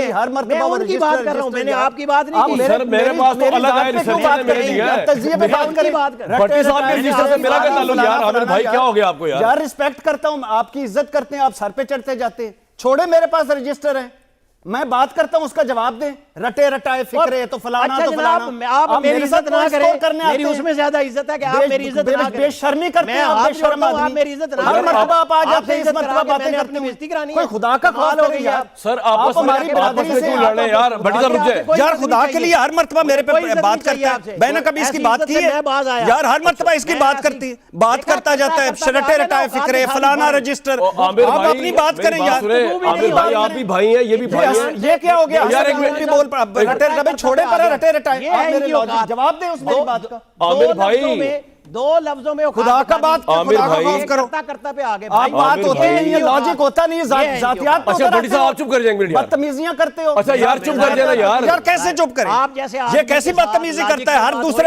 भाई, हर मर्तबा मैं उनकी बात कर रहा हूं, मैंने आपकी बात नहीं की। सर मेरे पास तो अलग है, रिसेप्शन ने मेरे दिया है। तजिए पे बात करें, भट्टी साहब के रजिस्टर से मेरा क्या ताल्लुक यार? आमिर भाई क्या हो गया आपको यार? यार रिस्पेक्ट करता हूं, आपकी इज्जत करते हैं, आप सर पे चढ़ते जाते हैं। छोड़े, मेरे पास रजिस्टर है, मैं बात करता हूं, उसका जवाब दें। रटे रटाए फिक्रे तो फलाना अच्छा तो जनाब, फलाना। आप मेरी इज्जत ना करें, करने मेरी उसमें ज्यादा इज्जत है कि आप मेरी इज्जत ना करें। बेशर्मी करते हैं आप, बेशर्म आदमी। आप मेरी इज्जत ना हर करें। मर्तबा आप आ जाते हैं, इस इज्जत मर्तबा करा के बातें मैंने करते अपनी बेइज्जती करानी है। कोई खुदा का कमाल खौफ हो करें गई यार। यार। सर आप आपस में हमारी बिरादरी से क्यों लड़ रहे हैं यार? भट्टी साहब रुक जाए यार, खुदा के लिए हर मर्तबा मेरे पे बात करता है। मैंने कभी इसकी बात की है यार? हर मर्तबा इसकी बात करती है, बात करता जाता है, रटे रटाए फिक्रे फलाना रजिस्टर। आमिर आप भाई अपनी बात करें यार। आमिर भाई आप भी भाई हैं, ये भी भाई हैं। ये क्या हो गया यार एक मिनट बोल रटे रटे छोड़े पर रटे रटाए। आप मेरे लॉजिक जवाब दें उस मेरी बात का। आमिर भाई दो लफ्जों में खुदा का बात, आमिर खुदा का भाई खौफ करो। करता पे आगे आप बात होती नहीं है, लॉजिक होता नहीं है, जातियात। अच्छा भट्टी साहब आप चुप कर जाएंगे यार। बदतमीजियां करते हो। अच्छा यार चुप कर देना यार। यार कैसे चुप करें? आप जैसे ये कैसी बदतमीजी करता है? हर दूसरे